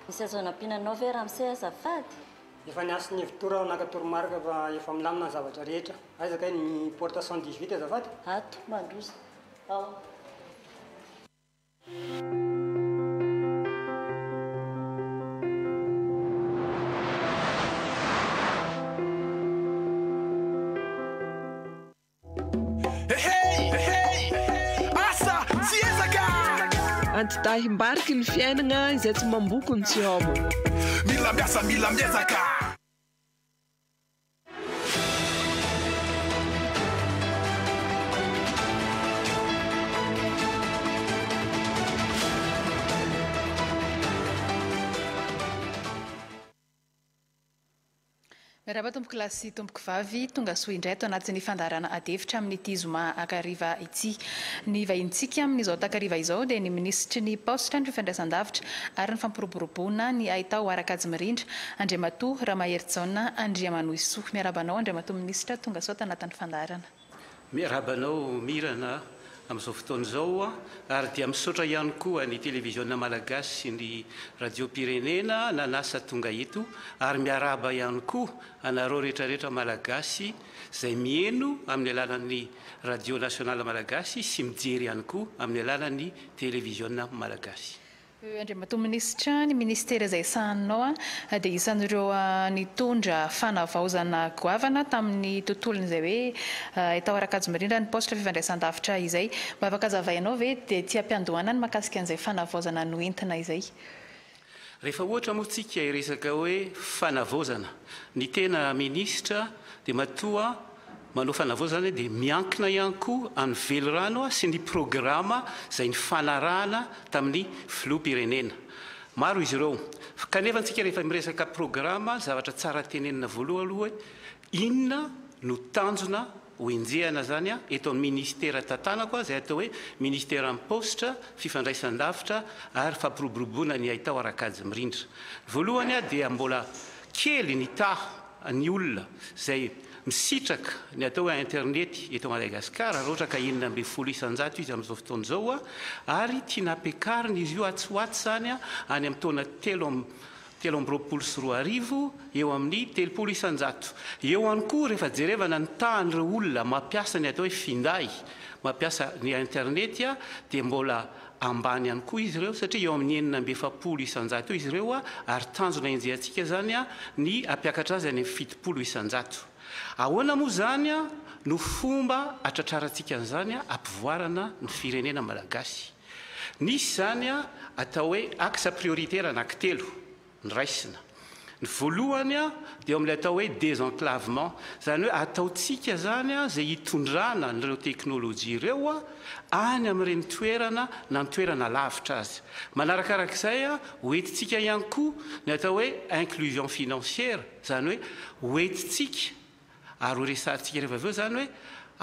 misy azonam-pihinanao ve ramose azafady? Efa niasa ny vitora ao nakatoromarika fa efa milamina ny zavatra rehetra. Aizaka ny porte 118 azafady? Ato mandroza ao. Antitahim-bariky ny fiainana izay tsy mamboko ny tsy homo. Mila miasa mila miezaka. Miarahaba tomboky lasy tomboky vavy tonga soa indray ato anatin'ny fandarana adevitra amin'ity zoma akariva ity. Ny vahintsika amin'izao takariva izao dia ny ministry ny paostra ny fifandraisan-davitra ary ny fampiroboroboana ny ahitao Arakajy Mirindra, Andriamatoa Ramahery Andriamanoisoa. Miarabanao Andriamatoa ministra tonga soa tanatin'ny fandarana. Miarabanao Mirana amin'izao fotoana izao ary dia misaotra ihany koa ny télévision malagasy sy ny radio pirenena nanasa tonga eto ary miaraba ihany koa anareo rehetrarehetra malagasy izay mieno amin'ny alalan'ny radio nationale malagasy sy mijery ihany koa amin'ny alalan'ny télévision malagasy. Andriamatoa ministra, ny ministera izay sahaninao dia isan'ireo nitondra fanavaozana goavana tamin'ny tontolon'izay hoe ahitao Arakajy Mirindra ny paostra fifandraisan-davitra izay. Mba afaka hazavainao ve dia tia ampiandohana ny mahakasika an'izay fanavaozana noentina izay? Rehefa ohatra moa tsika resaka hoe fanavaozana, ny tena ministra dia matoa manao fanavaozana dia miankina ihany koa amin'ny velorano sy ny programa izay ny fanarahana tamin'ny filoham-pirenena. Maro izy ireo. Kanefa antsika rehefa miresaka programa, zavatra tsara tenenina voalohany aloha hoe inona no tanjona hoenjehana zany eto amin'ny ministera tantanako izay atao hoe ministera ny paostra, fifandraisan-davitra ary fampiroboroboana ny ahitao Arakajy Mirindra. Voalohany dia mbola kely ny ny olona izay misitraka ny atao hoe internet eto Madagasikara raha ohatra ka 900 isan-jato izy amin'izao fotoana izao ary tiana ampiakarina izy io atsoaty zany any amin'ny taona 324 eo amin'ny 300 isan-jato. Eo ihany koa rehefa jerevana ny tahan'ireo olona mampiasa ny atao hoe finday, mampiasa ny internet dia mbola ambany ihany koa izy ireo satria eo amin'ny 970 isan-jato izy ireo ary tanjona enjehantsika zany ny ampiakatra azy any amin'ny 70 isan-jato. Ahoana moa zany no fomba atratrarantsika an'izany ampivoarana ny firenena malagasy. Nisy zany atao hoe axe prioritaire anankitelo ny raisina. Ny voalohany dia amin'ilay atao hoe désenclavement, zany hoe ataotsika zany izay hitondrana n'ireo teknôlôjia ireo any amin'ireny toerana na ny toerana lavitra azy. Manarakarak'izay hoentintsika ihany koa ny atao hoe inclusion financière, zany hoe hoentintsika ary ho resarintsika rehefa avy eo zany hoe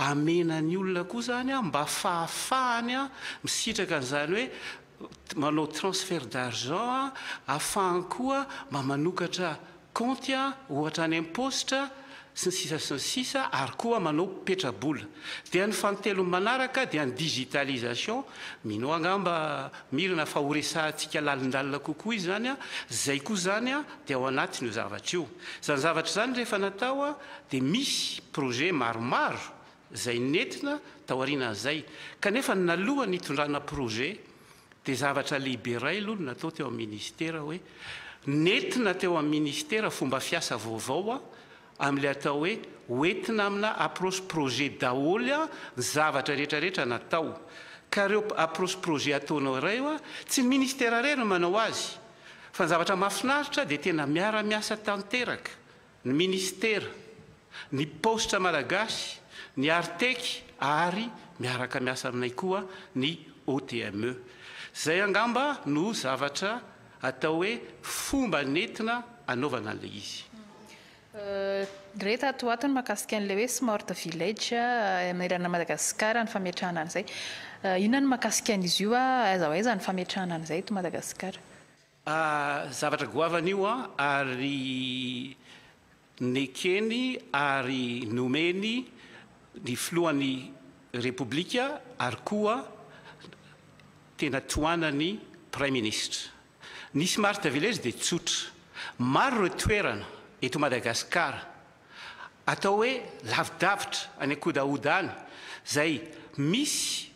amena ny olona koa zany mba fahafahany misitraka an'izany hoe manao transfert d'argent ahafahany koa mba manokatra compte ohatra any amin'ny paostra sy ny sisa ary koa manao petrabola. Dia ny fanontelo manaraka dia ny digitalisation, mino angamba mirana fa ho resahantsika lalindalina kokoa izy zany zay koa zany dia ao anatiny io zavatra io. Zany zavatra zany rehefa natao dia misy projet maromaro izay nentina taorianan'izay. Kanefa nalohany hitondrana projet dia zavatra lehibe iray aloha natao teo amin'ny ministera hoe nentina teo amin'ny ministera fomba fiasa vaovao amin'ilay atao hoe hoentina amina approche projet daholo ny zavatra rehetrarehetra natao. Ka ireo approche projet ataonao iray tsy ny ministera iray no manao azy, fa ny zavatra mahafinaritra dia tena miara-miasa tanteraka ny ministera, ny paostra malagasy, ny arteky ary miaraka miasa aminay koa ny OTME. Zay angamba no zavatra atao hoe fomba nentina anaovana an'ilay izy. Reta atoatony mahakasika an'ilay hoe smart village manerana Madagasikara ny fametrahana an'izay. Inona ny mahakasika an'izy io aiza ho aiza ny fametrahana an'izay to Madagasikara? Zavatra goavana io ary nekeny ary nomeny ny filohan'ny repoblika ary koa tena tohanany prime ministre. Ny smart village dia tsotra. Maro ireo toerana eto Madagasikara atao hoe lavidavitra any akodaoda any zay misy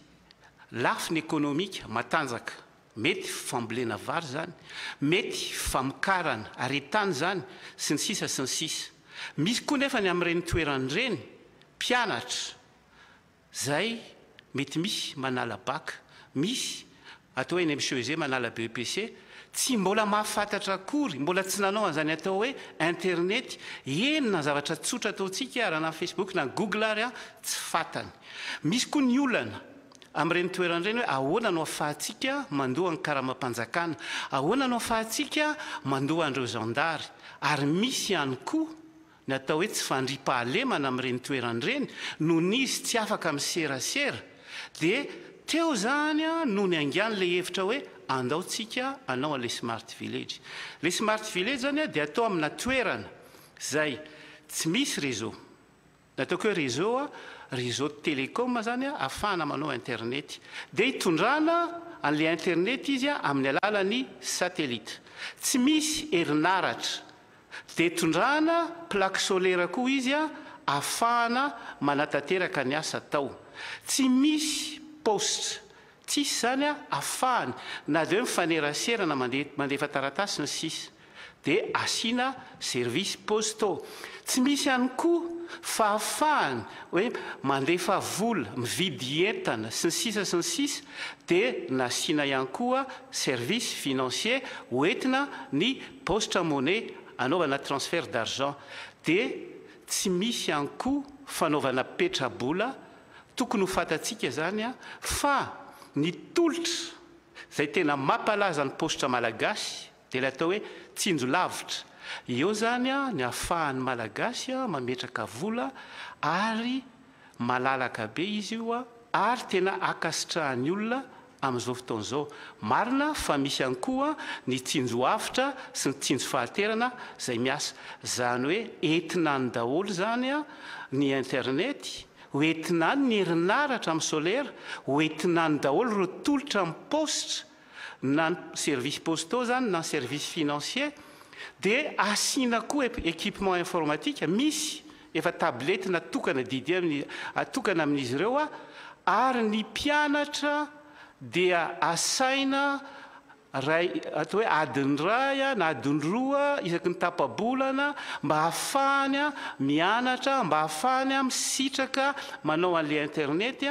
lafiny ekonomika matanjaka, mety fambolena vary zany, mety famokarana aretany zany sy ny sisa sy ny sisa. Misy koa nefa ny amin'ireny toeran'ireny mpianatra zay mety misy manala baka, misy atao hoe NMCEG manala BEPC, tsy mbola mahafantatra akory, mbola tsy nanao an'izany atao hoe internet, enina zavatra tsotra ataontsika raha na Facebook na Google ary tsy fantany. Misy koa ny olana amin'ireny toeran'ireny hoe ahoana no ahafahantsika mandoa ny karamam-panjakana, ahoana no ahafahantsika mandoa an'ireo zandary, ary misy ihany koa ny atao hoe tsy fandriam-pahalemana amin'ireny toeran'ireny noho n'izy tsy afaka miserasera, dia teo zany no ny angan'ilay hevitra hoe andaotsika anao an'ilay smart village. Le smart village zany dia atao amina toerana zay tsy misy réseau, nataoko hoe réseau télécom zany ahafahana manao internet, dia hitondrana an'ilay internet izy amin'ny alalan'ny satellite, tsy misy herinaratra, dia hitondrana plaque solaire koa izy ahafahana manatanteraka ny asa tao, tsy misy poste, tsisy zany ahafahany na dia hoe mifanerasera na mandefa taratasy ny sisa, dia asiana service postaux. Tsy misy ihany koa fahafahany hoe mandefa vola, mividy entana sy ny sisa, dia nasiana ihany koa service financier hoentina ny poste monnaie anaovana transfert d'argent, dia tsy misy ihany koa fanaovana petrabola. Tokony ho fantatsika zany fa ny tolotra zay tena mampalaza ny postra malagasy dia ilay atao hoe tsinjo lavitra. Eo zany ny ahafahan'ny malagasy mametraka vola ary malalaka be izy io ary tena akasitrahan'ny olona amin'izao fotoan'izao. Marina fa misy ihany koa ny tsinjo avitra sy ny tsinjo fahaterana zay miasa, zany hoe entina ny daholo zany ny internet, hoentina ny herinaratra amin'ny solaire, hoentina ny daholo ireo tolotra amin'ny poste na ny service postaux zany na ny service financier, dia asiana koa équipement informatique, misy efa tablety natokana atokana amin'izy ireo ary ny mpianatra dia asaina atao hoe adiny ray na adiny roa isaky ny tapabolana mba hahafahany mianatra, mba hahafahany misitraka manao an'ilay internet,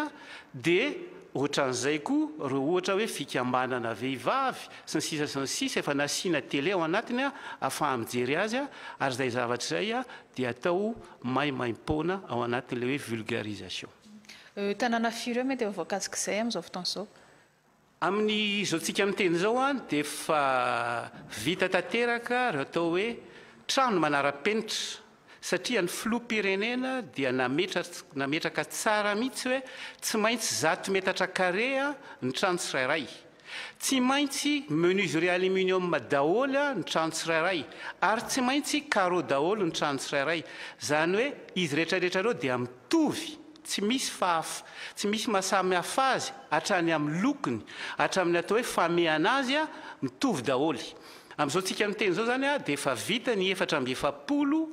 dia ohatran'izay koa reo ohatra hoe fikambanana vehivavy sy ny sisa efa nasiana télé ao anatiny ahafaha mijery azy, ary izay zavatra izay dia atao maimaim-poana ao anatin'ilay hoe vulgarisation. Tanàna firy eo mety voakasika izay amin'izao fotoan'izao? Amin'izao tsika miteny izao dia fa vita tanteraka reo atao hoe trano manara-penitra, satria ny filoham-pirenena dia nametraka tsara mihitsy hoe tsy maintsy 100 metatra carré ny trano tsirairay, tsy maintsy menuiserie aluminium daholo ny trano tsirairay, ary tsy maintsy carreau daholo ny trano tsirairay. Zany hoe izy rehetrarehetra reo dia mitovy, tsy misy tsy misy mahasamy hafa azy hatrany amin'ny lokony, hatramin'ny atao hoe famehana azy mitovy daholo. Amin'izao tsika miteny izao zany dia efa vita ny 470,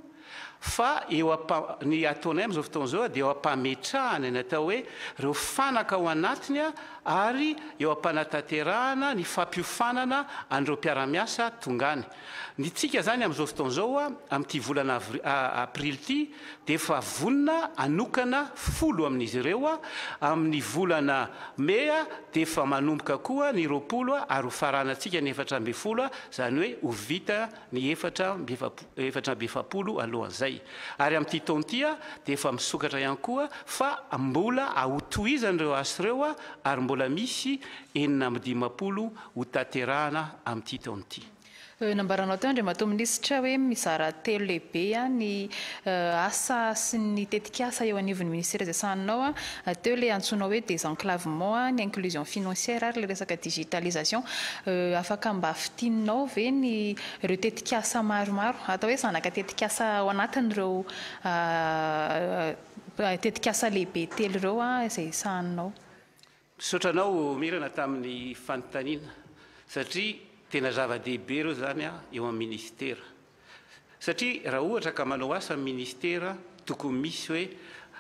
fa ny ataonay amin'izao fotoan'izao dia eo ampametrahana ny atao hoe ireo fanaka ao anatiny ary eo ampanatanterahana ny fampiofanana an'ireo mpiara-miasa tongany. Ny tsika zany amin'izao fotoan'izao amin'ity volana aprily ity dia efa vonona anokana 10 amin'izy ireo, amin'ny volana mey dia efa manomboka koa ny 20 ary ho faranantsika ny 420, zany hoe ho vita ny 470 alohan'izay. Ary amin'ity taon'ity dia efa misokatra ihany koa fa mbola ahotohizan'ireo asa ireo ary mbola misy 450 ho tanterahana amin'ity taon'ity. Nambaranao teo Andriamatoa Minisitra hoe mizara 3 lehibe ny asa sy ny tetikasa eo anivon'ny ministera izay sahaninao teo le antsoinao hoe désenclavement, ny inclusion financière ary le resaka digitalisation. Afaka mba fitininao ve ny ireo tetikasa maromaro atao hoe zanaka tetikasa ao anatin'ireo tetikasa lehibe telo ireo izay sahaninao? Misaotranao Mirana tamin'ny fanontaniana, satria tena zava-dehibe ireo zany eo amin'ny ministera satria raha ohatra ka manao asa amin'ny ministera tokony misy hoe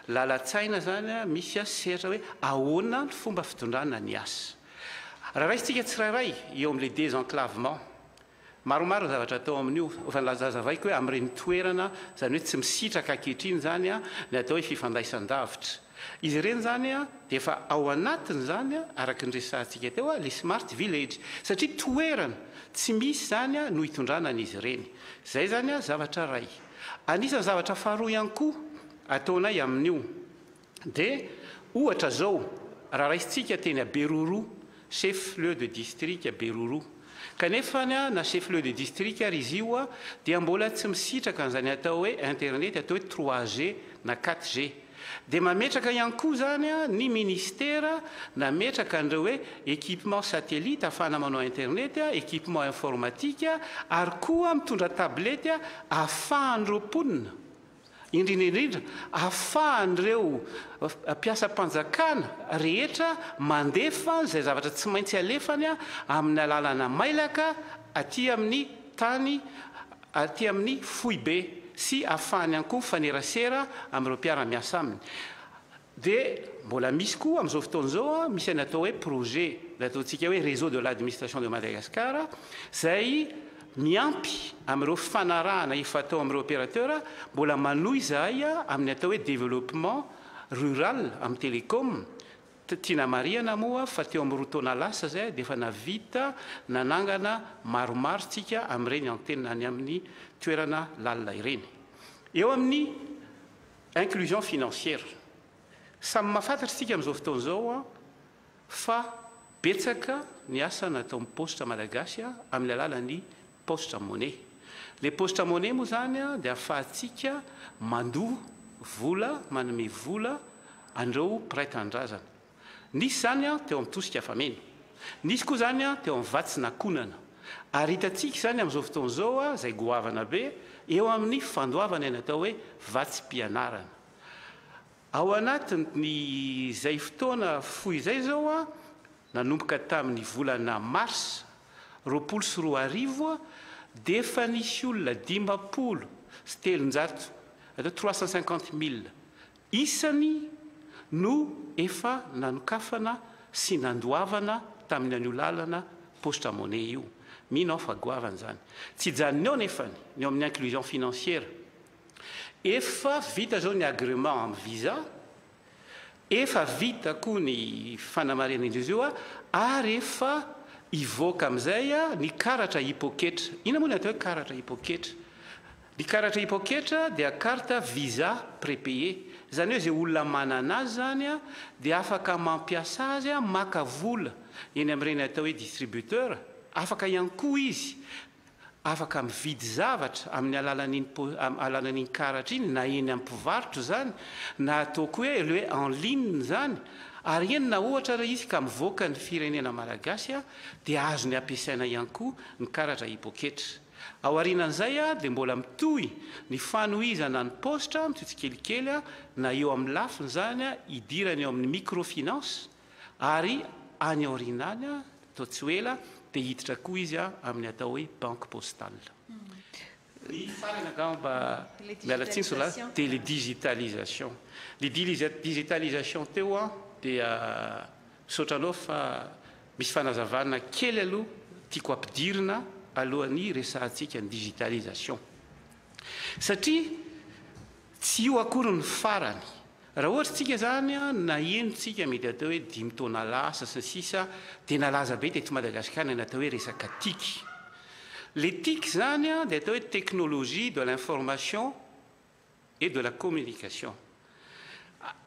lalatsaina zany misy sehatra hoe ahoana ny fomba fitondrana ny asa raha raisitsika tsirairay eo amin'le désenclavement maromaro zavatra atao amin'io fa lazazavaiko hoe amin'ireny toerana zany hoe tsy misitraka ankehitriny zany ny atao hoe fifandraisan-davitra izy ireny zany dia efa ao anatiny zany araka ny resantsika teo le smart village satria toerana tsy misy zany no hitondrana n'izy ireny zay zany zavatra ray anisan'ny zavatra faharoa ihany koa ataonay amin'io dia ohatra zao raha raisitsika teny Beroro chef lieu de district Beroro kanefa na chef lieu de district ary izy io dia mbola tsy misitraka an'izany atao hoe internet atao hoe 3G na 4G dia mametraka ihany koa zany ny ministera nametraka an'ireo hoe équipement satellite ahafahana manao internet équipement informatique ary koa mitondra tablety ahafahan'ireo mponina indrindra ahafahan'ireo mpiasa-panjakana rehetra mandefa zay zavatra tsy maintsy alefany amin'ny alalana mailaka aty amin'ny tany aty amin'ny foibe sy ahafahany ihany koa mifanerasera amin'ireo mpiara-miasa aminy dia mbola misy koa amin'izao fotoan'izao misy ny atao hoe projet ataontsika hoe réseau de l'administration de Madagascar zay miampy amin'ireo fanarahana efa atao amin'ireo opérateur mbola manohy izahay amin'ny atao hoe développement rural amin'ny télécom tiana mariana moa fa teo amin'ny roa taona lasa zay dia efa navita nanangana maromaro tsika amin'ireny antenne any amin'ny toerana lalina ireny eo amin'ny inclusion financière samy mahafantatra tsika amin'izao fotoan'izao fa betsaka ny asa natao amin'ny poste malagasy amin'ny alalan'ny poste monnaie le poste monnaie moa zany dia ahafahantsika mandoa vola manome vola andreo mpiray-tandrazana nisy zany teo amin'ny tosika fameny nisy koa zany teo amin'ny vatsinankonana ary hitantsika zany amin'izao fotoan'izao zay goavana be eo amin'ny fandoavana ny atao hoe vatsim-pianarana ao anatiny zay fotoana foy zay zao nanomboka tamin'ny volana mars 2024 dia efa nisy olona 500 sy 300 atao 350 000 isany no efa nanokafana sy nandoavana tamin'ny an'io lalana poste monnaie io mino fa goavana zany tsy janony eo nefany ny amin'ny inclusion financière efa vita zao ny agrément amin'ny visa efa vita koa ny fanamarena indrizy io ary efa ivoaka amin'izay ny karatra hipoketra ina moa ny atao hoe karatra hipoketra ny karatra hipoketra dia carte visa prépayé zany hoe zay olona manana azy zany dia afaka mampiasa azy maka vola eny amin'ireny atao hoe distributeur afaka ihany koa izy afaka mividy zavatra amin'ny alalan'iny karatra iny na eny amin'ny mpivarotra zany na ataoko hoe le hoe en ligne zany ary eny na ohatra raha izy ka mivoaka ny firenena malagasy dia azo ny ampiasaina ihany koa ny karatra hipoketra ao aorianan'izay dia mbola mitohy ny fanohizana ny postra mitsitsikelikely na eo amin'ny lafiny zany idirany eo amin'ny microfinance ary any aorinany atao tsy ela dia hiditra koa izy amin'ny atao hoe banque postale ny farana gamba mialatsiny sola télédigitalisation le digitalisation teo dia misaotranao fa misy fanazavana kely aloha tiako ampidirina alohan'ny resantsika ny digitalisation satria tsy io akory ny farany raha ohatra tsika zany na enontsika mety atao hoe 5 taona lasa sy sisa dia nalaza be teto Madagasikara ny atao hoe resaka TIC le TIC zany dia atao hoe technologie de l'information et de la communication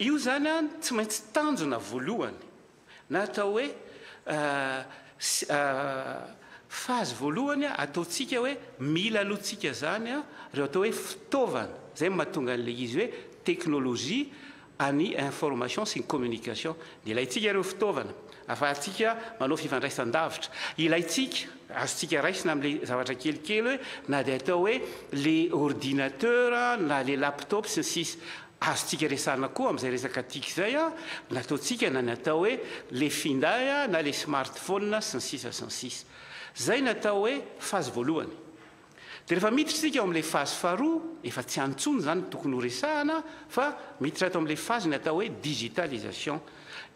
io zany tsy maintsy tanjona voalohany na atao hoe fazy voalohany ataontsika hoe mila alohantsika zany reo atao hoe fitaovana zay mahatonga an'le izy hoe technologie any information sy ny communication dia ilayntsika ireo fitaovana afahantsika manao fifandraisan-davitra ilayntsika azontsika raisina amin'le zavatra kelikely hoe na dia atao hoe le ordinateur na le laptop sy ny sisa azontsika resana koa amin'izay resaka tiaka izay a nataontsika na ny atao hoe le finday a na le smartphone sy ny sisa sy ny sisa zay natao hoe fazy voalohany dia rehefa miditra tsika ao amin'ilay fazy faharoa efa tsy antsony zany tokony ho resahana fa miditra atao amin'ilay fazy ny atao hoe digitalisation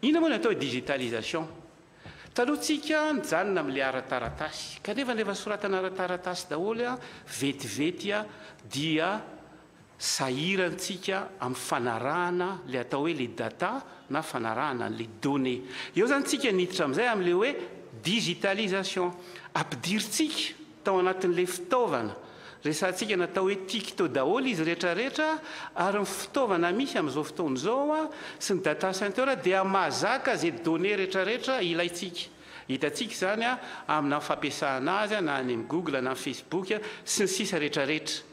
ina moa ny atao hoe digitalisation talohantsika nijanona amin'ilay ara-taratasy kanefa nefa soratana ara-taratasy daholo a vetivety a dia sahirantsika amin'ny fanarahana le atao hoe le data na fanarahana le données eo zany tsika niditra amin'izay amin'le hoe digitalisation ampidiritsika tao anatin'le fitaovana resantsika natao hoe tiky tao daholo izy rehetrarehetra ary ny fitaovana misy amin'izao fotoana izao a sy ny data center dia mahazaka zay données rehetrarehetra ilayntsika hitantsika zany a amina fampiasana azy na any amin'ny Google na Facebook sy ny sisa rehetrarehetra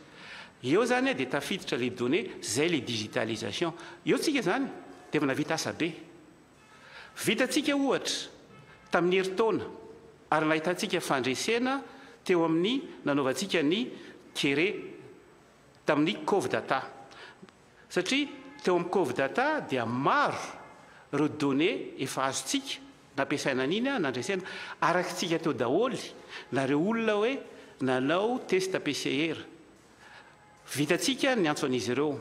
eo zany dia tafiditra le données zay le digitalisation eo tsika zany dia efa navita asa be vitantsika ohatra tamin'ny herintaona ary nahitantsika fandresena teo amin'ny nanaovantsika ny kere tamin'ny Covdata satria teo amin'ny Covdata dia maro ireo données efa azontsika nampiasaina an'iny a nandresena arakitsika teo daholy nareo olona hoe nanao test PCR vitantsika ny antso an'izy ireo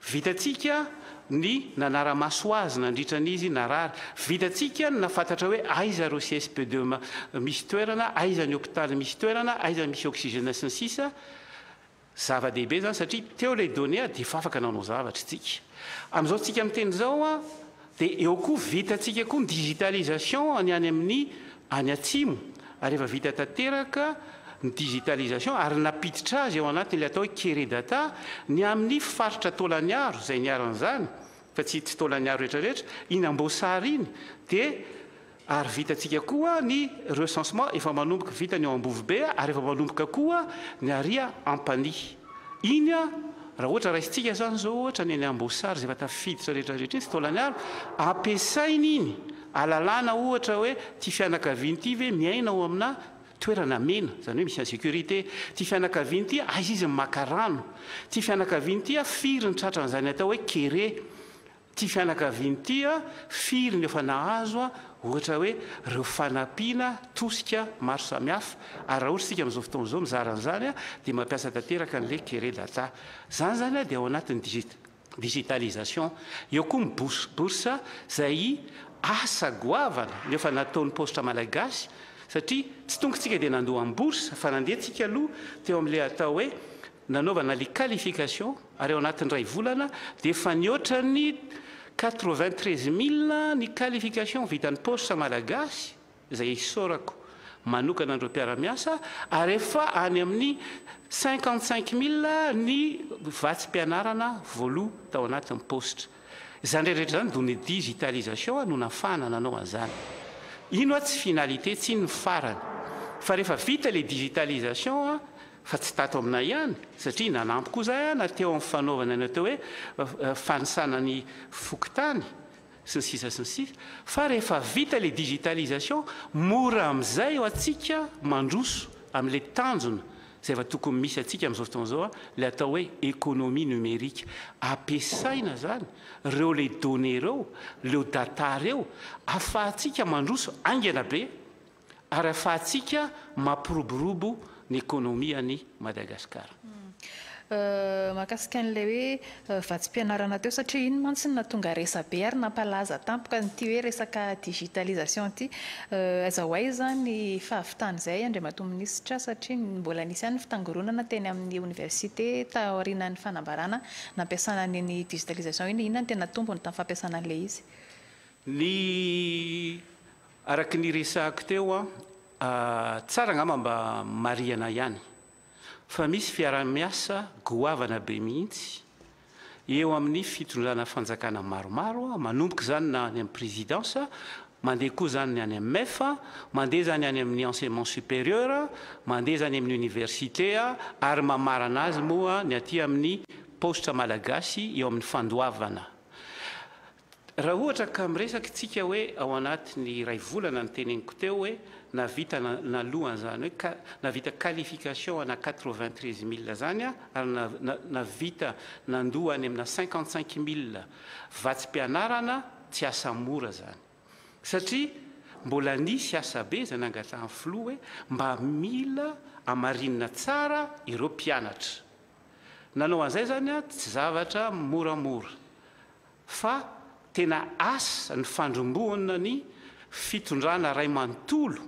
vitantsika ny nanara-maso azy nandritra an'izy narary vitantsika ny nafantatra hoe aiza reo CSP2 misy toerana aiza ny hôpitaly misy toerana aiza misy oxygène sy ny sisa zava-dehibe zany satria teo le données dia efa afaka nanao zavatra tsika amin'izao tsika amin'ny teny zao a dia eo koa vitantsika koa ny digitalisation any amin'ny any atsimo ary efa vita tanteraka ny digitalisation ary napiditra azy eo anatin'ilay atao hoe kere data ny amin'ny faritra taolaniaro zay niaran'izany fa tsy taolaniaro rehetrarehetra iny Amboasary iny dia ary vitantsika koa ny recensement efa manomboka vita ny ao Ambovibe ary efa manomboka koa ny Aria Ampany iny a raha ohatra raisitsika zany zao ohatra ny Amboasary zay efa tafiditra rehetrarehetra iny sy taolaniaro ampiasaina iny alalàna ohatra hoe ty fianakaviany ity ve miaina ao amina toerana mena zany hoe misy en sécurité ty fianakaviany ity aiza izy maka rano ty fianakaviany ity a firy ny tratran'izany atao hoe kere ty fianakaviany ity a firy ny efa nahazo a ohatra hoe reo fanampiana tosika maro samihafa ary raha ohatra sika amin'izao fotoana izao mizaran'izany a dia mampiasa tanteraka n'le kere data zany zany a dia ao anatin'ny digitalisation eo koa miborsa zay asa goavana nefa nataon'ny postra malagasy satria tsy tonga tsika dia nandoha amin'ny bourse fa nandehantsika aloha teo amin'ilay atao hoe nanaovana le qualification ary ao anatin'ny ray volana dia efa nihoatra ny 93 000 ny qualification vitan'ny postra malagasy izay isorako manokana andreo mpiara-miasa ary efa any amin'ny 55 000 ny vatsim-pianarana voaloha tao anatin'ny postra izany rehetrarehetra zany données digitalisation no nafana nanao an'izany ino a tsy finalité tsy ny farany fa rehefa vita le digitalisation a fa tsy tato aminay ihany satria nanampy koa zay a na teo amin'ny fanaovana ny atao hoe fanisana ny fokotany sy ny sisa sy ny sisa fa rehefa vita le digitalisation mora amin'izay ho atsika mandroso amin'le tanjona zay efa tokony misy atsika amin'izao fotoana izao a le atao hoe économie numérique ampiasaina zany reo le données reo leo data reo ahafahantsika mandroso aingana be ary ahafahantsika mampiroborobo ny économie any Madagasikara. Mahakasika an'ilay hoe vatsim-pianarana teo satria iny mantsy ny nahatonga resabe ary nampalaza tampoka nyty hoe resaka digitalisation ty azaho aiza ny fahavitany izay Andriamatoa Minisitra satria mbola nisy ihany ny fitangoronana teny amin'ny université taorianan'ny fanambarana nampiasana ny digitalisation iny inona ny tena tombony tamin'ny fampiasana an'ilay izy ny araky ny resahako teo a tsara angamba mba mariana ihany fa misy fiara-miasa goavana be mihitsy eo amin'ny fitondràna fanjakana maromaro manomboka zany na any amin'ny présidence mandeha koa zany any amin'ny MEF mandeha zany any amin'ny enseignement supérieur mandeha zany amin'ny université ary mamarana azy moa ny aty amin'ny postra malagasy eo amin'ny fandoavana raha ohatra ka miresaka tsika hoe ao anatin'ny ray volana ny teneniko teo hoe navita nalohany zany hoe navita qualification ana 93 000 zany a ary navita nandohany amina 55 000 vatsim-pianarana tsy asa mora zany satria mbola nisy asa be zay nangatahany filoha hoe mba mila amarinina tsara ireo mpianatra nanao an'izay zany a tsy zavatra moramora fa tena asa ny fandromboana ny fitondrana ray manontolo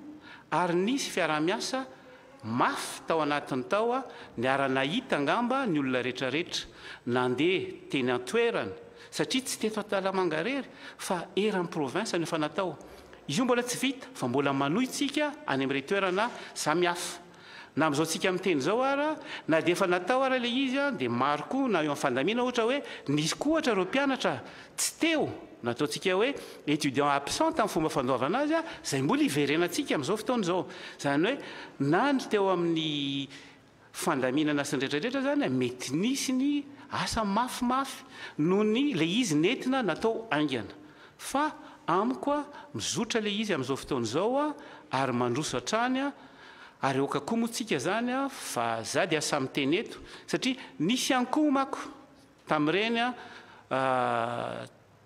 ary nisy fiara-miasa mafy tao anatiny tao a niara-nahita ngamba ny olona rehetrarehetra nandeha teny antoerana satria tsy teto Antalamangarery fa eran'ny province ny fanatao izy io mbola tsy vita fa mbola manohitsika any amin'ireo toerana samihafa na amin'izao tsika miteny zao ara na dia efa natao ara le izy a dia maro koa na eo amin'ny fandamina ohatra hoe nisy koa ohatra ireo mpianatra tsy teo nataontsika hoe étudiant absent amin'ny fomba fandoavana azy a zay mbola iverenantsika amin'izao fotoana izao zany hoe na ny teo amin'ny fandaminana sy ny rehetrarehetra zany mety nisy ny asa mafimafy noho ny le izy nentina natao aingana fa amiko a mizotra le izy amin'izao fotoana izao a ary mandroso hatrany a ary oka koa moatsika zany a fa za dia asa miteny eto satria nisy ihany koa mako tamin'ireny a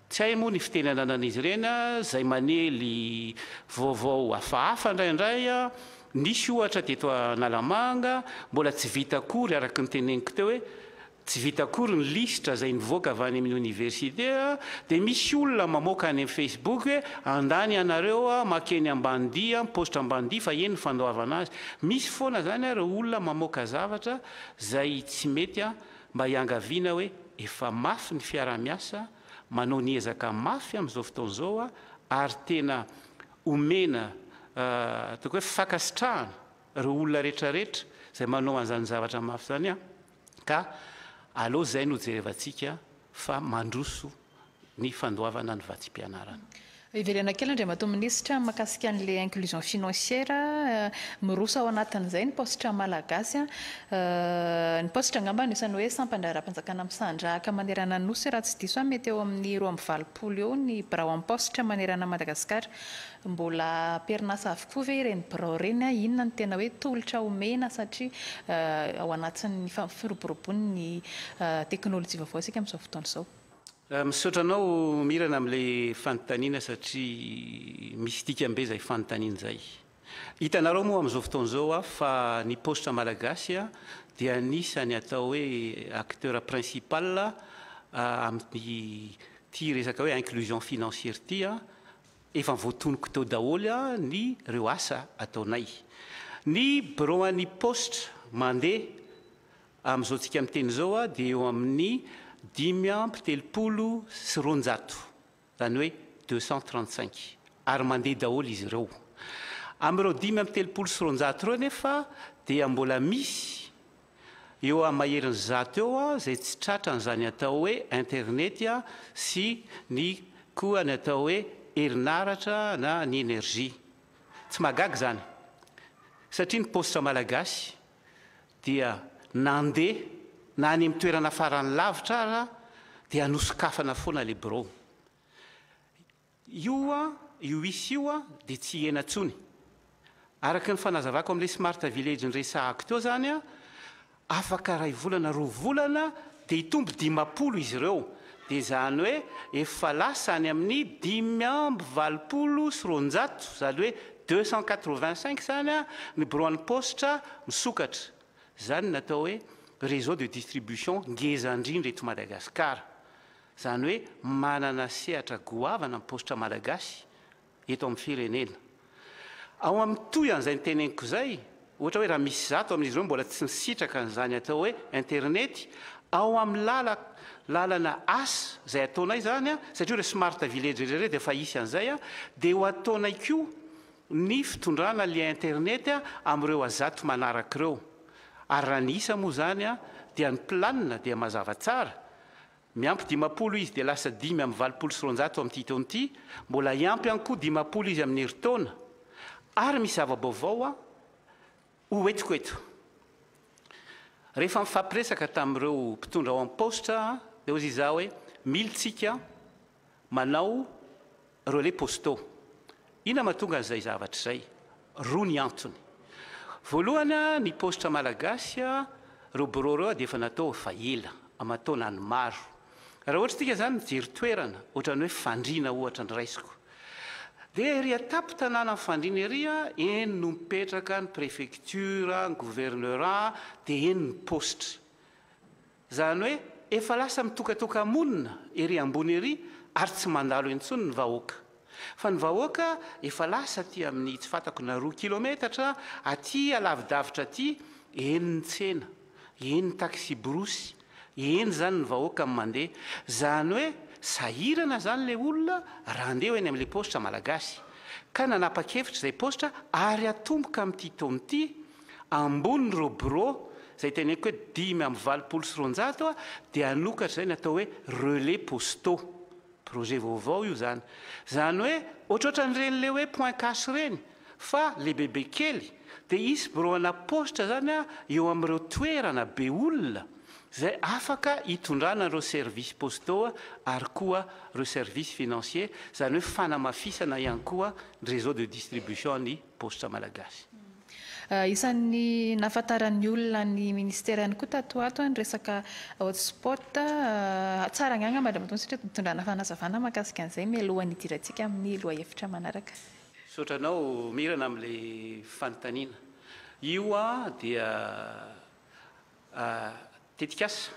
tsy hay moa ny fitenana an'izy ireny a zay manely vaovao hafahafa indraindray a nisy ohatra teto Analamanga mbola tsy vita kory araky ny teneniko teo hoe tsy vita kory ny listra zay nivoaka avy any amin'ny université dia misy olona mamoaka any amin'ny Facebook hoe andany ianareo makeny ambandia poste ambandia fa eny ny fandoavana azy misy foana zany ireo olona mamoaka zavatra zay tsy mety mba hiangaviana hoe efa mafy ny fiara-miasa manao ny ezaka mafy amin'izao fotoana izao ary tena omena toko hoe fakasitrahana ireo olona rehetrarehetra zay manao an'izany zavatra mafy zany ka aleo zay no jerevantsika fa mandroso ny fandoavana ny vatsim-pianarana ivelana kely ndray mato minisitra makasika an'le inclusion financière miroso ao anatin'izay ny postra malagasy ny postra ngamba anisany hoe sampandraram-panjakana misandrahaka manerana nosy raha tsy diso mety eo amin'ny 2.20 eo ny birao amin'ny postra manerana Madagasikara mbola perinasa avokoa ve ireny birao ireny inona ny tena hoe tolotra omena satria ao anatin'ny firoboroboany ny teknôlojia vaovao asika amin'izao fotoana izao misaotra anao mirana amin'ilay fanontaniana satria misy tikambe zay fanontaniana zay hitanareo moa amin'izao fotoana izao fa ny postra malagasy dia anisany atao hoe acteur principal amin'ny ty resaka hoe inclusion financière ty efa voatonoko teo daholo ny reo asa ataonay ny bureau-ny postra mandeha amin'izao tsika miteny zao dia eo amin'ny 5.30 sy 200 zany hoe 235 ary mandeha daholo izy ireo amin'ireo 5.30 sy 200 ireo nefa dia mbola misy eo amin'ny maherin'ny 100 eo zay tsy tratran'izany atao hoe internet sy ny koa ny atao hoe herinaratra na ny énergie tsy magagy zany satria ny postra malagasy dia nandeha na any amin'ny toerana farany lavitra ara dia hanosokafana foana le bureau io isy io dia tsy hena ntsony araka ny fanazavako amin'ilay smart village ny resahako teo zany afaka ray volana 2 volana dia hitombo 50 izy ireo dia zany hoe efa lasa any amin'ny 5.20 sy 200 zany hoe 285 zany ny bureau-ny postra misokatra zany natao hoe réseau de distribution ngeza indrindra eto Madagasikara zany hoe manana sehatra goavana amin'ny postra malagasy eto amin'ny firenena ao amin'ny toy an'izay ny teneniko zay ohatra hoe raha misy zato amin'izy ireo mbola tsy nisitraka n'izany atao hoe internet ao amin'ny lalana asa zay ataonay zany satria hoe smart village rere dia efa isy an'izay dia ho ataonay koa ny fitondrana le internet amin'ireo azato manaraka ireo ary raha ny isa moa zany dia ny planina dia mazava tsara miampy 50 izy dia lasa 5.20 sy 200 amin'ity taona ity mbola iampy ihany koa 50 izy amin'ny herintaona ary misy zava-baovao ho etiko eto rehefa mifampiresaka tamin'ireo mpitondra ao amin'ny postra dia ozy iza hoe militsika manao relais postaux ina mahatonga an'izay zavatra izay roa ny antony. Voalohany ny postra malagasy reo bureau reo dia efa natao fa ela amatao-na ny maro. Raha ohatra tika zany mijery toerana ohatra ny hoe fandriana ohatra ny raisiko. Dia ry atapy tanàna ny fandriana ery eny no mipetraka ny préfecture, ny gouverneurat, dia eny ny postra. Zany hoe efa lasa mitokatoka monina ery ambony ery ary tsy mandalo intsony ny vahoaka. Fa ny vahoaka efa lasa aty amin'ny tsy fantako na 2 kilometatra aty alavidavitra aty eny ny tsena, eny ny taxi brosy, eny zany ny vahoaka mandeha. Zany hoe sahirana zany le olona raha andeha eny amin'le postra malagasy. Ka nanapa-kevitra izay postra ary atomboka amin'ity taon'ity ambony reo bureau zay teneko hoe 520 dia anokatra zay natao hoe relais postaux. Projet vaovao io zany. Zany hoe ohatrohatran'ireny le hoe point cache reny fa le bebe kely dia isy bureau-na postra zany eo amin'ireo toerana be olona zay afaka hitondrana ireo services postaux ary koa ireo services financiers, zany hoe fanamafisana ihany koa réseau de distribution ny postra malagasy. Isan'ny nafantaran'ny olona ny ministera ihany koa tato ato ny resaka hotspot tsara nganga madama satria mitondrana fanazavana mahakasika an'izay mialohan'ny hidirantsika amin'ny lohahevitra manaraka. Sotranao mirana amin'le fanontaniana. Io dia tetikasa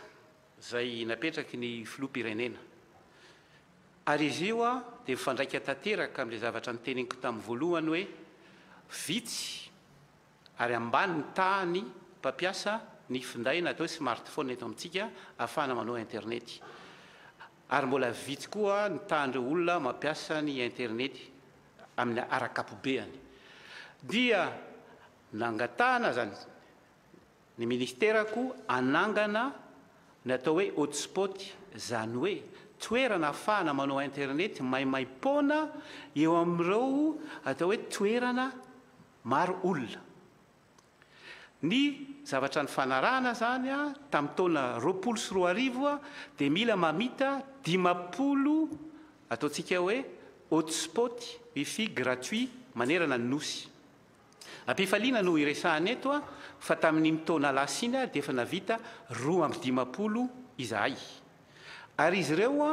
zay napetraky ny filoham-pirenena. Ary izy io dia mifandraika tanteraka amin'le zavatra niteneniko tamin'ny voalohany hoe vitsy ary ambany ny tany mpampiasa ny finday natao smartphone eto amintsika ahafahana manao internet. Ary mbola vitsy koa ny tahan'ireo olona mampiasa ny internet amin'ny arakapobeany. Dia nangatahana zany ny ministerako anangana natao hoe hotspot, zany hoe toerana ahafahana manao internet maimaim-poana eo amin'ireo atao hoe toerana maro olona. Ny zavatra ny fanarahana zany tamin'ny taona 2024 dia mila mamita 50 ataontsika hoe hotspot wifi gratuit manerana ny nosy. Ampifaliana no iresahana eto fa tamin'ny taona lasina dia efa navita 250 izahay. Ary izy ireo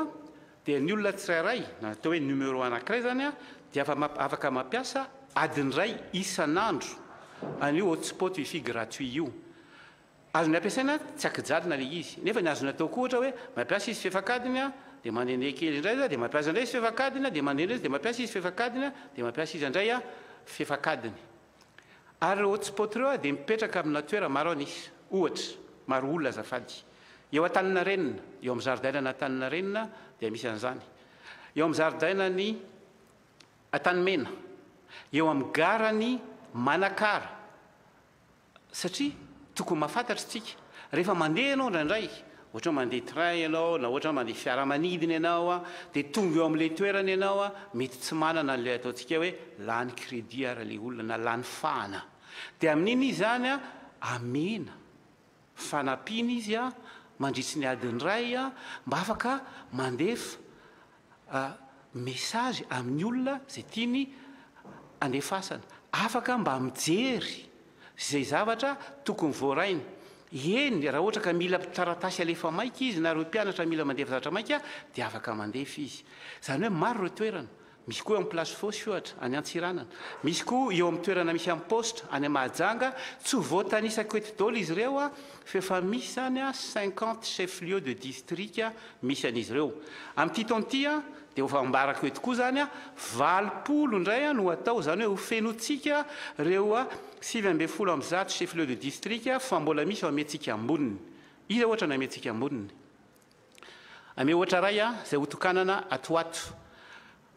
dia ny olona tsirairay natao hoe numéro anankiray zany dia afaka mampiasa adiny ray isan'andro an'io hotspot wifi gratuit io. Azony ampiasaina tsy akijalina le izy. Nefa ny azony atao koa ohatra hoe mampiasa izy fefakadiny dia mandeha kely indray dia mampiasa indray izy fefakadiny dia mandeha indray dia mampiasa izy fefakadiny dia mampiasa izy indray fefakadiny. Ary hotspot ireo dia mipetraka amina toerana maro anisy. Ohatra maro olona azafady. Eo Antaninarenina, eo amin'ny zaridaina Antaninarenina dia misy an'izany. Eo amin'ny zaridaina ny Antanimena, eo amin'ny garany Manakara. Satria tokony mahafantatra tsika rehefa mandeha ianao indraindray, ohatra mandeha train ianao na ohatra mandeha fiaramanidina ianao dia tonga eo amin'ilay toerana ianao mety tsy manana an'ilay ataontsika hoe lany crédit ara le olona na lany fahana. Dia amin'iny izy zany amena fanampiana izy mandritsy ny adiny ray mba afaka mandefa message amin'ny olona zay tiany andefasana, afaka mba mijery zay zavatra tokony voaraina. Eny raha ohatra ka mila taratasy alefa maika izy na reo mpianatra mila mandefa zavatra maika dia afaka mandefa izy. Zany hoe maro ireo toerana. Misy koa eo amin'ny place fosy ohatra any Antsiranana, misy koa eo amin'ny toerana misy amin'ny poste any Mahajanga, tsy voatanisako eto daholo izy ireo fa efa misy zany 50 chef lieu de district misy an'izy ireo. Amin'ity taon'ity dia efa mbarako eto koa zany 20 indray no atao, zany hoe ho fenotsika reo 920 chef lieu de district fa mbola misy amentsika amboniny. Izy ohatra na amentsika amboniny. Ame ohatra ray zay hotokanana atoato.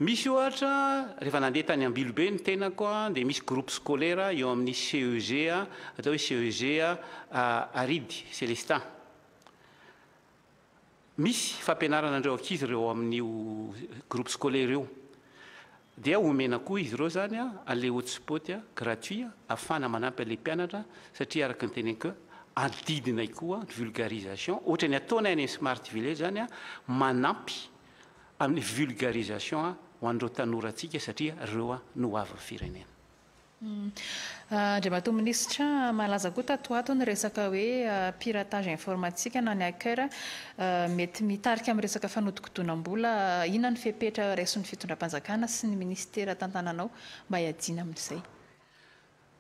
Misy ohatra rehefa nandeha tany Ambilobe ny tenako dia misy groupe scolaire eo amin'ny CEG atao hoe CEG Aridy Célestin. Misy fampianarana andreo ankizy ireo amin'io groupe scolaire io. Dia omena koa izy ireo zany an'ilay hotspot gratuit ahafahana manampy an'ilay mpianatra satria araka ny teneniko adidinay koa vulgarisation. Ohatra ny ataonay any smart village zany manampy amin'ny vulgarisation ho an'ireo tanorantsika satria ireo no avy firenena. Andriamatoa minisitra malaza koa tato ato ny resaka hoe piratage informatique na ny hacker mety mitarika amin'ny resaka fanodikotonam-bola. Inona ny fepetra raisiny fitondram-panjakana sy ny ministera tantananao mba hiadiana amin'izay?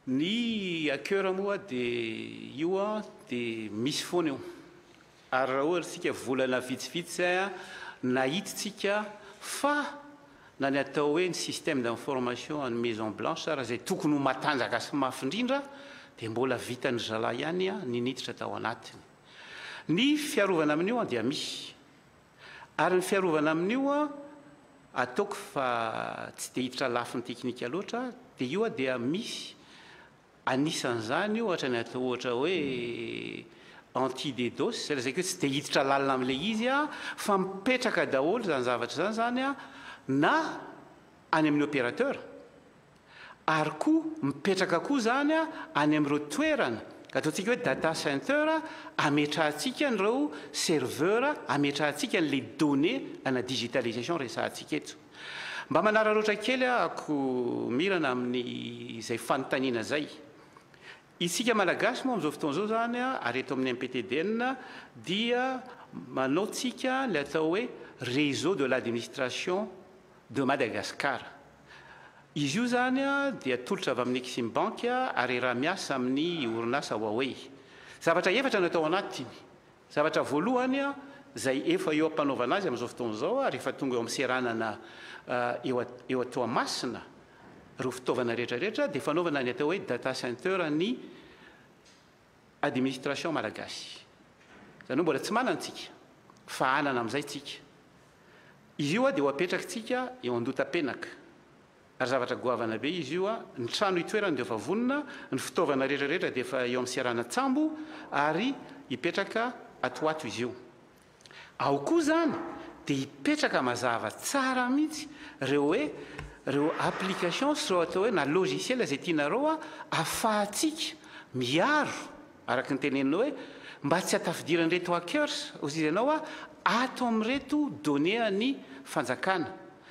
Ny hacker moa dia io dia misy foana io, ary raha ohatra tsika volana vitsivitsy nahititsika fa na ny atao hoe ny système d'information any Maison Blanche raha izay tokony ho matanjaka sy mafy indrindra dia mbola vitany zalahy ihany ny niditra tao anatiny. Ny fiarovana amin'io dia misy, ary ny fiarovana amin'io ataoko fa tsy dia hiditra lafiny teknika loatra, dia io dia misy anisan'izany io ohatra ny atao ohatra hoe anti-DDoS, izay hoe tsy dia hiditra lalina amin'ilay izy fa mipetraka daholo zany zavatra zany na any amin'ny opérateur, ary koa mipetraka koa zany any amin'ireo toerana ka ataontsika hoe data center ametrahantsika an'ireo serveur, ametrahantsika an'ilay données ana digitalisation resahantsika eto. Mba manararaotra kely ako mirana amin'ny izay fanontaniana zay. Isika malagasy moa amin'izao fotoana izao zany ary eto amin'ny MPTDN dia manaotsika le atao hoe réseau de l'administration de Madagascar. Izy io zany dia tolotra avy amin'ny Exim Bank ary raha miasa amin'ny orinasa Huawei. Zavatra efatra no atao anatiny. Zavatra voalohany izay efa eo ampanaovana azy amin'izao fotoana izao ary efa tonga eo amin'ny seranana eo Toamasina ireo fitaovana rehetrarehetra dia fanaovana ny atao hoe data center ny administration malagasy. Izany hoe mbola tsy manantsika fa anana amin'izay tsika. Izy io dia ho apetrakatsika eo Andotapenaka. Ary zavatra goavana be izy io ny trano itoerana dia efa vonona, ny fitaovana rehetrarehetra dia efa eo amin'ny seranana Tsambo ary hipetraka ato izy io. Ao koa zany dia hipetraka mazava tsara mihitsy reo application sy reo atao hoe na logiciel izay tianareo ahafahantsika miaro araka ny tenenina hoe mba tsy hatafidiran'ireto hackers ozy ianao ato amin'ireto données ny fanjakana,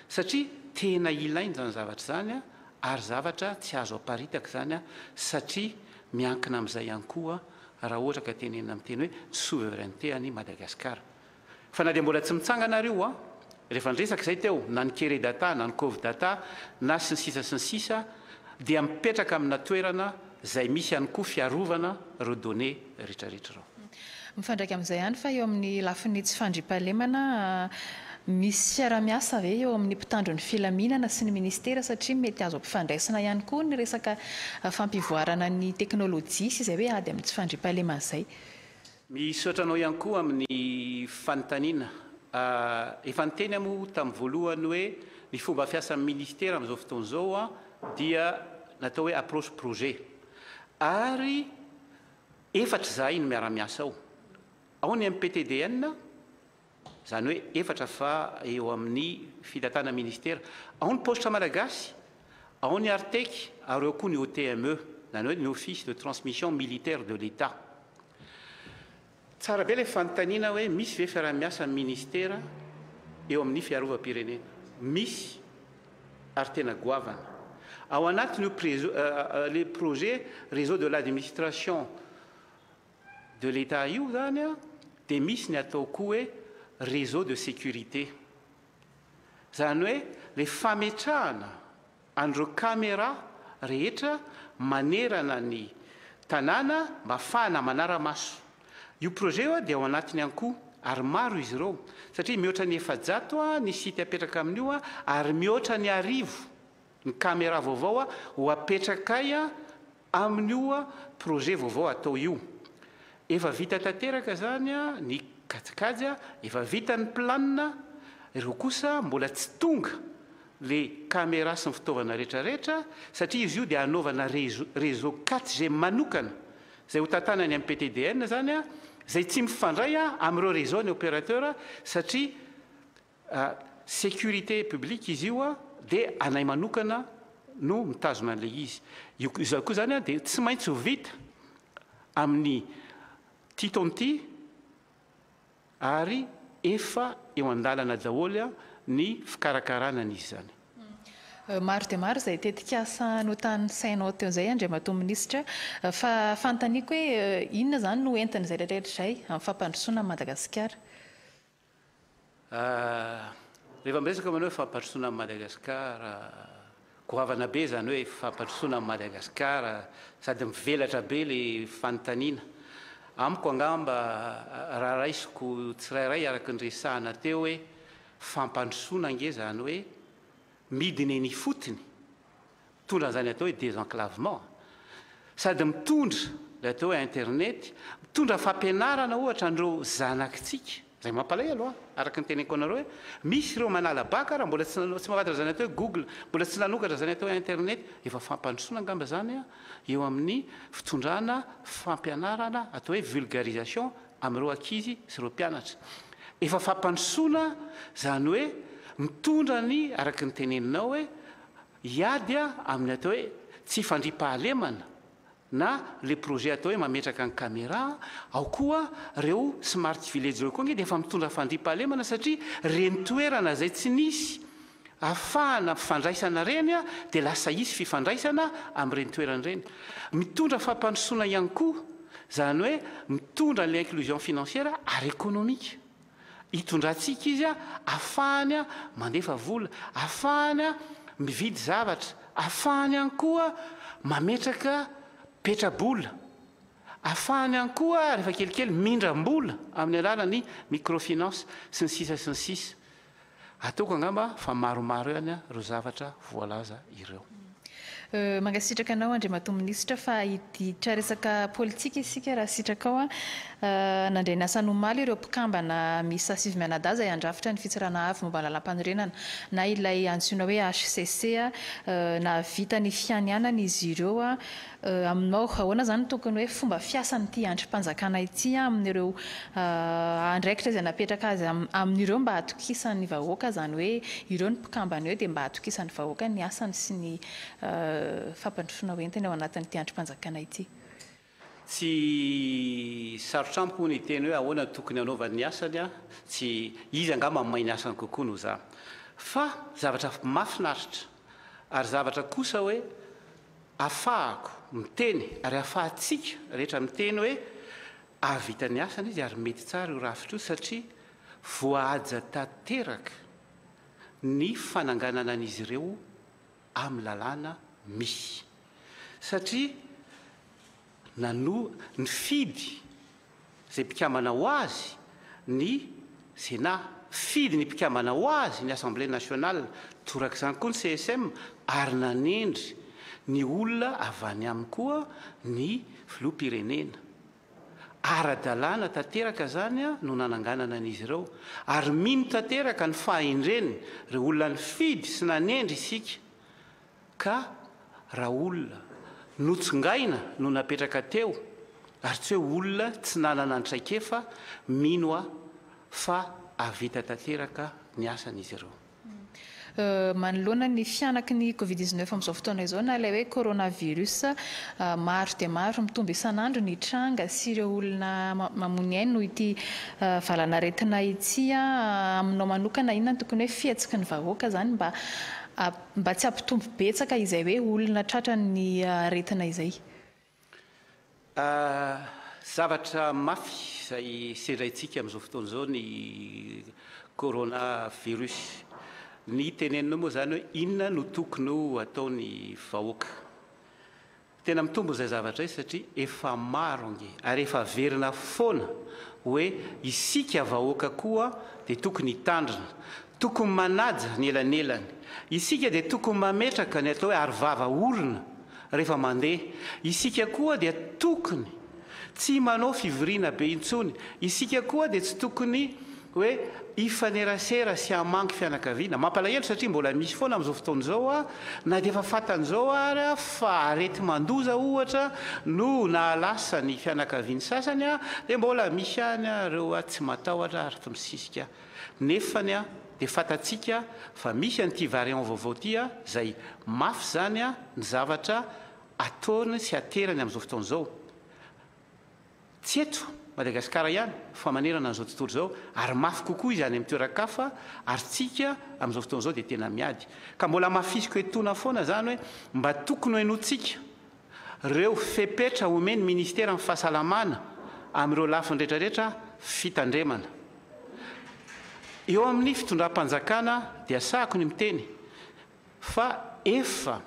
satria tena ilainy zany zavatra zany ary zavatra tsy azo aparitaka zany satria miankina amin'izay ihany koa raha ohatra ka tenenina amin'ny teny hoe souveraineté any Madagascar. Fa na dia mbola tsy mitsangana reo rehefa nresaka izay teo na ny kere data na ny cove data na sy ny sisa dia mipetraka amina toerana izay misy ihany koa fiarovana reo données rehetrarehetra reo. Mifandraika amin'izay ihany fa eo amin'ny lafiny tsy fandriam-pahalemana misy fiara-miasa ve eo amin'ny mpitandro ny filaminana sy ny ministera satria mety azo ampifandraisana ihany koa ny resaka fampivoarana ny teknôlôjia sy izay hoe ady amin'ny tsy fandriam-pahalemana izay. Misaotranao ihany koa amin'ny fanontaniana. Efa niteny moa tamin'ny voalohany hoe ny fomba fiasa amin'ny ministera amin'izao fotoana izao dia natao hoe approche projet. Ary efatra izahay no miara-miasa ao. Ao ny MPTDN, izany hoe efatra fa eo amin'ny fitatana ministera. Ao ny postra malagasy, ao ny Artec, ary eo koa ny OTME, izany hoe ny Office de transmission militaire de l'État. Tsara be ilay fanontaniana hoe misy ve fiara-miasa ministera eo amin'ny fiarovam-pirenena. Misy ary tena goavana. Ao anatiny le projet réseau de l'administration de l'État io zany dia misy ny atao koa hoe réseau de sécurité. Izany hoe le fametrahana an'ireo caméra rehetra manerana ny tanàna mba ahafahana manara-maso. Io projet io dia ao anatiny ihany koa ary maro izy ireo satria mihoatra ny 700 ny sity apetraka amin'io ary mihoatra ny 1000 ny caméra vaovao ho apetrakay amin'io projet vaovao atao io. Efa vita tanteraka zany ny katsikajy, efa vita ny planina, ireo kosa mbola tsy tonga le caméra sy ny fitaovana rehetrarehetra satria izy io dia anaovana réseau 4G manokana izay ho tantana ny MPTDN zany izay tsy mifandray amin'ireo réseau ny opérateur satria sécurité publique izy io dia anay manokana no mitazona an'ilay izy. Izao koa zany dia tsy maintsy ho vita amin'ny titonty ary efa eo an-dalana daholo ny fikarakarana an'izy zany. Maro dia maro izay tetikasa no tany sainao teo izay Andriamatoa Minisitra fa fanontaniako hoe inona izany no entin'izay rehetrarehetra izay amin'ny fampandrosoana Madagasikara. Rehefa miresaka manao hoe fampandrosoana Madagasikara, goavana be zany hoe fampandrosoana Madagasikara sady mivelatra be le fanontaniana. Amiko angamba raha raisiko tsirairay araka ny resahana teo hoe fampandrosoana ange zany hoe midiny ny fotony mitondra zany atao hoe désenclavement sady mitondra le atao hoe internet mitondra fampianarana ohatra an'ireo zanakitsika zay mampalahelo araka ny teneniko anareo hoe misy ireo manala baka raha mbola tsy mahafantatra zany atao hoe Google mbola tsy nanokatra zany atao hoe internet efa fampandrosoana angamba zany eo amin'ny fitondrana fampianarana atao hoe vulgarisation amin'ireo ankizy sy ireo mpianatra efa fampandrosoana zany hoe mitondra ny araka ny teneninao hoe hiady amin'ny atao hoe tsy fandriampahalemana na le projet atao hoe mametraka ny caméra ao koa reo smart village reo koa nge dia efa mitondra fandriampahalemana satria reny toerana zay tsy nisy ahafahana fifandraisana reny dia lasa isy fifandraisana amin'ireny toerana reny mitondra fampandrosoana ihany koa zany hoe mitondra l'inclusion financière ary économique hitondrantsika izy ahafahany mandefa vola ahafahany mividy zavatra ahafahany ihany koa mametraka petrabola ahafahany ihany koa rehefa kelikely mindram-bola amin'ny alalany microfinance sy ny sisa sy ny sisa ataoko angamba fa maromaro ihany ireo zavatra voalaza ireo. Mangasitraka anao Andriamatoa Minisitra fa hiditra resaka politika isika raha sitraka ao nandray ny asa nomaly ireo mpikambana misy Sivy Mianadahy izay handrafitra ny fitsarana avy momba lalam-panorenana na ilay antsoina hoe HCC na vita ny fianianana izy ireo aminao ahoana zany tokony hoe fomba fiasan'ity andrim-panjakana ity amin'ireo andraikitra izay napetraka azy amin'ireo mba hatokisan'ny vahoaka zany hoe ireo ny mpikambana eo dia mba hatokisan'ny vahoaka ny asany sy ny fampandrosoana hoentiny ao anatin'ity andrim-panjakana ity. Tsy sarotra amiko ny teny hoe ahoana tokony anaovany ny asany tsy izy angamba mahay ny asany kokoa no za fa zavatra mahafinaritra ary zavatra kosa hoe afahako miteny ary afahantsika rehetra miteny hoe avita ny asany izy ary mety tsara io rafitra io satria voahaja tanteraka ny fananganana an'izy ireo amin'ny lalàna misy satria ny fidy zay mpikamana ho azy ny Sénat fidy ny mpikamana ho azy ny Assemblée nationale toraka izany koa ny CSM ary nanendry ny olona avany aminy koa ny filoham-pirenena ara-dalàna tanteraka zany no nananganana an'izy ireo ary mino tanteraka ny fahendreny ireo olona ny fidy sy nanendry isika ka raha olona notsongaina no napetraka teo ary tsy hoe olona tsy nanana ny traikefa mino fa avita tanteraka ny asan'izy ireo. Manoloana ny fianaky ny Covid-19 amin'izao fotoana izao na ilay hoe coronavirus maro dia maro mitombo isan'andro ny tranga sy ireo olona mamony ainy no ity valanaretina ity aminao manokana inona tokony hoe fihetsiky ny vahoaka zany mba tsy hampitombo betsaka izay hoe olona tratra ny aretina izay. Zavatra mafy izay sedraitsika amin'izao fotoana izao ny coronavirus. Ny tenenina moa zany hoe inona no tokony ho ataony vahoaka. Tena mitombo izay zavatra izay satria efa maro ange ary efa verina foana hoe isika vahoaka koa dia tokony hitandrina, tokony manaja ny elanelany. Isika dia tokony mametraka ny atao hoe arovava orona rehefa mandeha. Isika koa dia tokony tsy manao fivoriana be intsony. Isika koa dia tsy tokony hoe ifanerasera sy hamangy fianakaviana. Mampalahelo satria mbola misy foana amin'izao fotoana izao na dia efa fantan'izao ary fa arety mandoza ohatra no nahalasa ny fianakaviany sasany dia mbola misy any ireo tsy matahotra ary misisika. Nefany dia fantatsika fa misy an'ity variant vaovao ity izay mafy zany ny zavatra ataony sy aterany amin'izao fotoana izao. tsy eto Madagasikara ihany fa manerana n'izao tontolo izao ary mafy kokoa izy any amin'ny toeran-kafa ary tsika amin'izao fotoana izao dia tena miady ka mbola mafisiko etona foana zany hoe mba tokony hainoantsika reo fepetra omeny ministera amin'ny fahasalamana amin'ireo lafiny rehetrarehetra fitandremana eo amin'ny fitondram-panjakana dia sahako ny miteny fa efa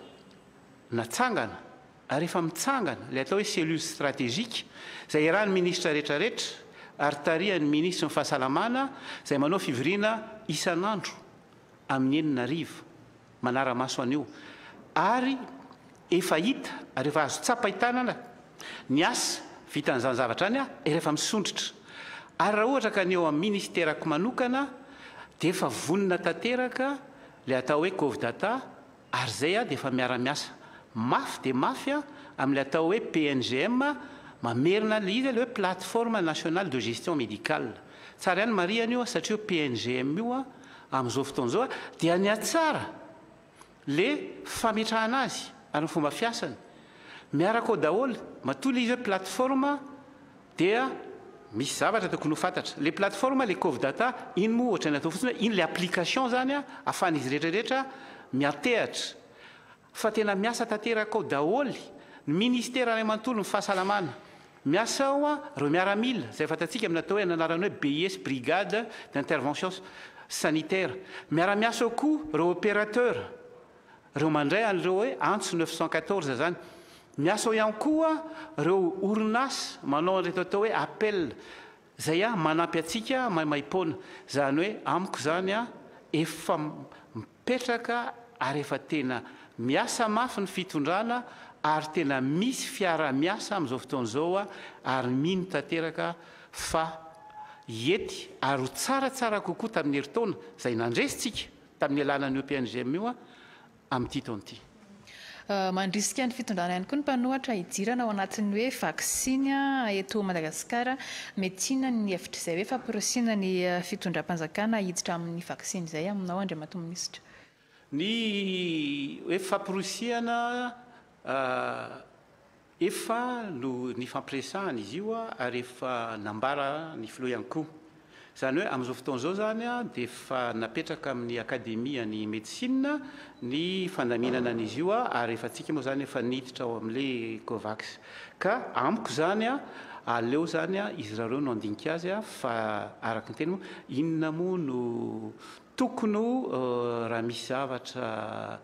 natsangana ary efa mitsangana le atao hoe cellule stratégique izay irahany ministra rehetrarehetra ary tarihany ministra ny fahasalamana izay manao fivoriana isan'andro amin'ny 9 manara-maso an'io ary efa hita ary efa azo tsapa-hitanana ny asa vitan'izany zavatra any rehefa misondritra ary raha ohatra ka ny eo amin'ny ministerako manokana dia efa vonina tanteraka le atao hoe Covidata ary zay dia efa miara-miasa mafy dia mafy amin'le atao hoe PNGM mamerina le izy le hoe plateforme nationale de gestion médicale tsara ihany mariana io satria PNGM io amin'izao fotoana izao dia niatsara le fametrahana azy ary ny fomba fiasany miaraka ao daholo matoa le izy hoe plateforme dia misy zavatra tokony ho fantatra le plateforme le Covidata iny moa ohatra ny atao fotsiny hoe iny le application zany ahafahan'izy rehetrarehetra miatehatra fa tena miasa tanteraka ao daholy ny ministera ray manontolo ny fahasalamana miasa ao reo miaramila izay fantatsika amin'ny atao hoe nanarany hoe BIS brigade d'intervention sanitaire miara-miasa ao koa reo opérateur reo mandray an'ireo hoe antso 914 zany miasa ao ihany koa reo orinasa manao an'reto atao hoe appel zay manampy atsika maimaim-poana zany hoe amiko zany efa mipetraka ary efa tena miasa mafy ny fitondrana ary tena misy fiara-miasa amin'izao fotoana izao ary mino tanteraka fa ety ary ho tsaratsara kokoa tamin'ny herintaona izay nandresitsika tamin'ny alanan'io PNGM io amin'ity taon'ity mandrisika ny fitondrana ihany koa ny mpanohatra hijirana ao anatin'ny hoe vaksiny eto Madagasikara mety ny hevitra izay hoe fampirisina ny fitondram-panjakana hiditra amin'ny vaksiny izay aminao Andriamatoa Minisitra ny hoe fampirisihana efa no ny fampiresahana izy io ary efa nambara ny filoha ihany koa zany hoe amin'izao fotoana izao zany dia efa napetraka amin'ny akademia ny médecine ny fandaminana an'izy io ary efa tsika moa zany efa niditra ao amin'le Covax ka amiko zany aleo zany izy rareo no andinika azy fa araka ny teny moa inona moa no tokony raha misy zavatra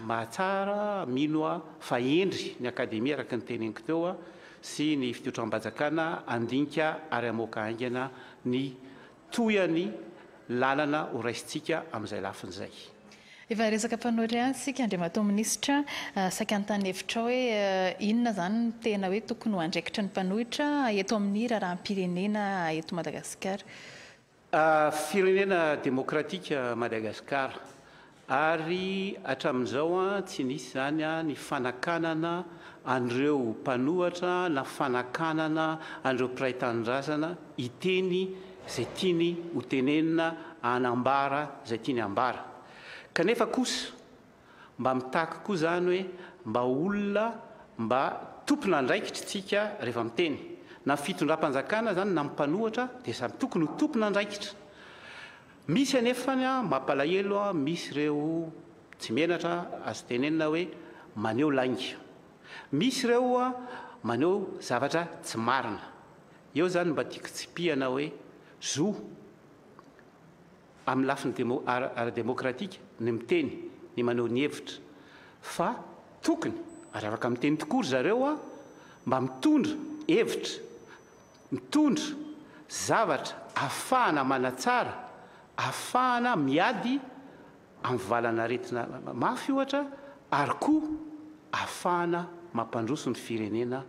mahatsara mino fa endry ny akademia araka ny teneniko teo sy ny fitotram-panjakana andinika ary amoaka aingana ny toyany lalana ho raisitsika amin'izay lafin'izay efa resaka mpanohitra ihany sika Andriamatoa Minisitra saika antany hevitra hoe inona zany ny tena hoe tokony ho andraikitra ny mpanohitra eto amin'ny raharaham-pirenena eto Madagasikara firenena demokratika Madagasikara ary hatramin'izao tsy nisy zany ny fanakanana an'ireo mpanohatra na fanakanana an'ireo mpiray tanindrazana hiteny izay tiany ho tenenina anambara izay tiany ambara kanefa kosa mba mitaka koa zany hoe mba olona mba tompona andraikitra tsika rehefa miteny na fitondram-panjakana zany na mpanohatra dia samy tokony ho tompona andraikitra misy anefany mampalahelo misy reo tsy menatra azo tenenina hoe maneho lainga misy reo maneho zavatra tsy marina eo zany mba tiako tsipihana hoe zo amin'ny lafiny ara-demokratika ny miteny ny maneho ny hevitra fa tokony ary afaka miteny tokory zareo mba mitondra hevitra mitondra zavatra ahafahana manatsara ahafahana miady amin'ny valana retina mafy ohatra ary koa ahafahana mampandroso ny firenena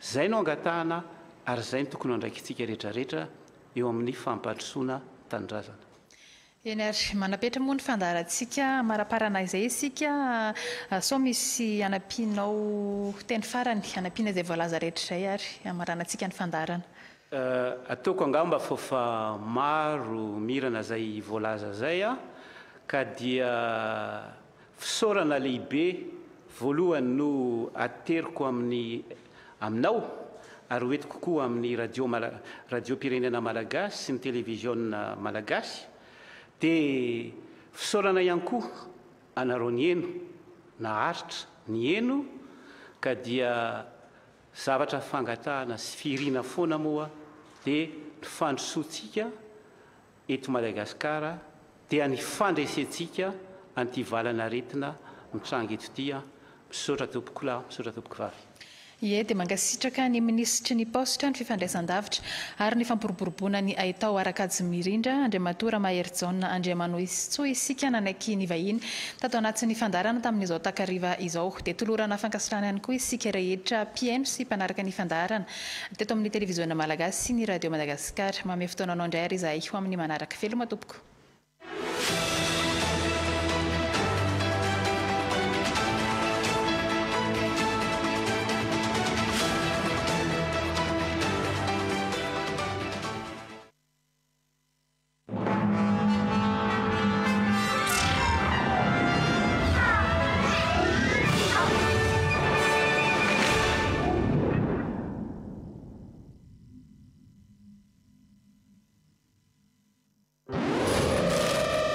zay no angatahana ary zay ny tokony andraikitsika rehetrarehetra eo amin'ny fampandrosoana tanindrazana eny ary manapetra moa ny fandaharantsika maraparana izay isika sao misy anampianao teny farany anampiana izay voalaza rehetra izay ary amaranantsika ny fandaharana ataoko angamba fa maro mirana zay voalaza zay ka dia fisaorana lehibe voalohany no ateriko aminao ary hoety kokoa amin'ny radio pirenena malagasy sy ny télévision malagasy dia fisaorana ihany koa anareo ny eno naharitra ny eno ka dia zavatra fangatahana sy fihiriana foana moa dia ny fandrosoantsika eto Madagasikara dia ny fandresentsika an'ity valana aretina mitranga eto ity misaotra tompoko lahy misaotra tompoko vavy. Ie dia mankasitraka ny minisitry ny posta ny fifandraisan-davitra ary ny fampiroboroboana ny Aitao Arakajy Mirindra Andriamatora Mahery Andriamanoitsoa isika nanaiky ny vahiny tato anatin'ny fandarana tamin'izao takariva izao dia tolorana fankasitrahana ihany koa isika rehetra mpiaino sy mpanaraka ny fandarana teto amin'ny televiziona malagasy sy ny radio Madagasikara mame fotoananao indray ary izahay ho amin'ny manaraka veloma tompoko.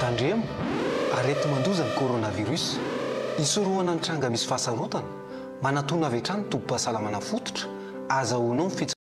Tandremo, arety mandoza ny coronavirus. Isorohana ny tranga misy fahasarotana, manatona avy hatrany tobim-pahasalamana fototra, azahoanao